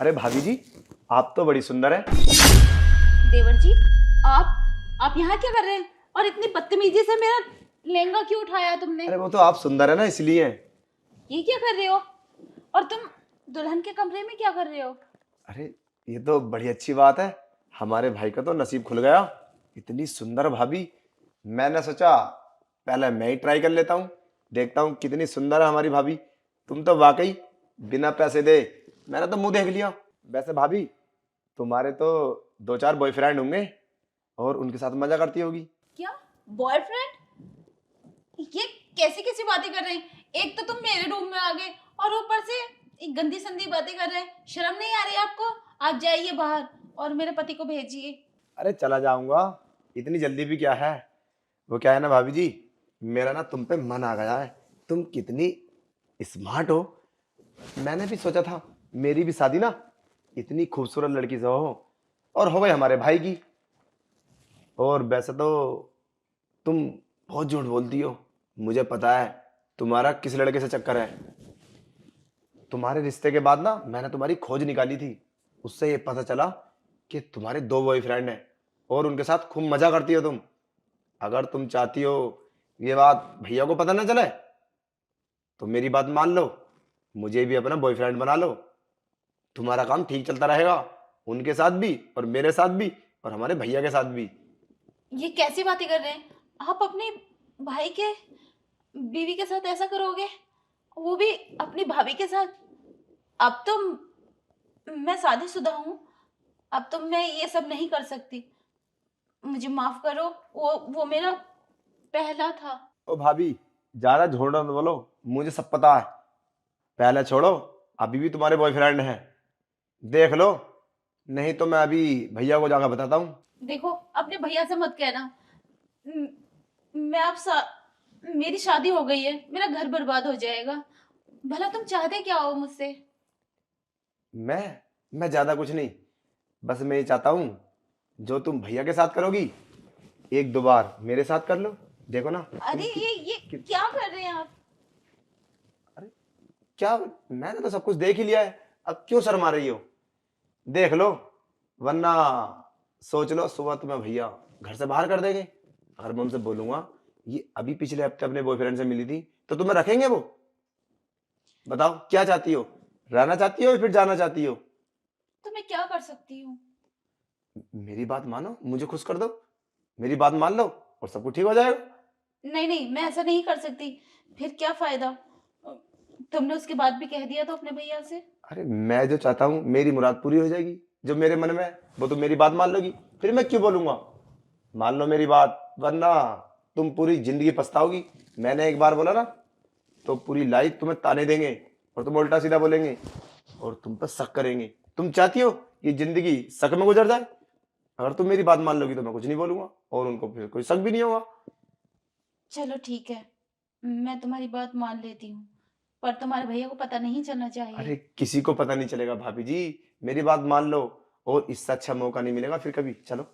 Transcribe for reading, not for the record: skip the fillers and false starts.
अरे भाभी जी, आप तो बड़ी सुंदर है। देवर जी, आप यहाँ क्या कर रहे हैं? और इतनी बदतमीजी से मेरा लहंगा क्यों उठाया तुमने? अरे वो तो आप सुंदर है ना, इसलिए। ये क्या कर रहे हो? और तुम दुल्हन के कमरे में क्या कर रहे हो? अरे ये तो बड़ी अच्छी बात है। हमारे भाई का तो नसीब खुल गया। इतनी सुंदर भाभी। मैंने सोचा पहले मैं ही ट्राई कर लेता हूँ, देखता हूँ कितनी सुंदर है हमारी भाभी। तुम तो वाकई बिना पैसे दे मैंने तो मुंह देख लिया। वैसे भाभी, तुम्हारे तो दो चार बॉयफ्रेंड होंगे और उनके साथ मजा करती होगी। क्या? बॉयफ्रेंड? ये कैसी कैसी बातें कर रहे हैं? एक तो तुम मेरे रूम में आ गए और ऊपर से एक गंदी संदी बातें कर रहे हैं। शर्म नहीं आ रही आपको? आप जाइए बाहर और मेरे पति को भेजिए। अरे चला जाऊंगा, इतनी जल्दी भी क्या है। वो क्या है ना भाभी जी, मेरा ना तुम पे मन आ गया है। तुम कितनी स्मार्ट हो। मैंने भी सोचा था मेरी भी शादी ना इतनी खूबसूरत लड़की से हो, और हो गई हमारे भाई की। और वैसे तो तुम बहुत झूठ बोलती हो। मुझे पता है तुम्हारा किस लड़के से चक्कर है। तुम्हारे रिश्ते के बाद ना मैंने तुम्हारी खोज निकाली थी। उससे ये पता चला कि तुम्हारे दो बॉयफ्रेंड हैं और उनके साथ खूब मजा करती हो तुम। अगर तुम चाहती हो ये बात भैया को पता ना चले तो मेरी बात मान लो, मुझे भी अपना बॉयफ्रेंड बना लो। तुम्हारा काम ठीक चलता रहेगा, उनके साथ भी और मेरे साथ भी और हमारे भैया के साथ भी। ये कैसी बातें कर रहे हैं? आप अपने भाई के बीवी के साथ ऐसा करोगे? वो भी अपनी भाभी के साथ? अब तो मैं शादीशुदा हूँ। अब तो मैं ये सब नहीं कर सकती। मुझे माफ करो। वो मेरा पहला था। ओ भाभी, ज्यादा झूठ मत बोलो, मुझे सब पता है। पहले छोड़ो, अभी भी तुम्हारे बॉयफ्रेंड हैं, देख लो। नहीं तो मैं अभी भैया को जाकर बताता हूँ। देखो, अपने भैया से मत कहना। म- मैं आप सा मेरी शादी हो गई है, मेरा घर बर्बाद हो जाएगा। भला तुम चाहते क्या हो मुझसे? मैं ज्यादा कुछ नहीं, बस मैं ये चाहता हूँ जो तुम भैया के साथ करोगी एक दो बार मेरे साथ कर लो। देखो ना तुम अरे ये कि, क्या कर रहे हैं आप? अरे क्या, मैंने तो सब कुछ देख ही लिया है। अब क्यों शर्मा रही हो? देख लो, वरना सोच लो सुबह तुम्हें भैया घर से बाहर कर देंगे। अगर मैं उनसे बोलूंगा ये अभी पिछले हफ्ते अपने बॉयफ्रेंड से मिली थी तो तुम्हें रखेंगे वो? बताओ क्या चाहती हो, रहना चाहती हो या फिर जाना चाहती हो? तो मैं क्या कर सकती हूँ? मेरी बात मानो, मुझे खुश कर दो। मेरी बात मान लो और सब कुछ ठीक हो जाएगा। नहीं नहीं, मैं ऐसा नहीं कर सकती। फिर क्या फायदा? तुमने उसके बाद भी कह दिया तो अपने भैया से। अरे मैं जो चाहता हूँ मेरी मुराद पूरी हो जाएगी। जो मेरे मन में है वो तुम मेरी बात मान लोगी, फिर मैं क्यों बोलूंगा। मान लो मेरी बात, वरना तुम पूरी जिंदगी पछताओगी। मैंने एक बार बोला ना तो पूरी लाइफ तुम्हें ताने देंगे और तुम उल्टा सीधा बोलेंगे और तुम पर शक करेंगे। तुम चाहती हो ये जिंदगी शक में गुजर जाए? अगर तुम मेरी बात मान लोगी तो मैं कुछ नहीं बोलूंगा और उनको फिर कोई शक भी नहीं होगा। चलो ठीक है, मैं तुम्हारी बात मान लेती हूँ। पर तुम्हारे भैया को पता नहीं चलना अरे चाहिए। किसी को पता नहीं चलेगा भाभी जी, मेरी बात मान लो। और इससे अच्छा मौका नहीं मिलेगा फिर कभी। चलो।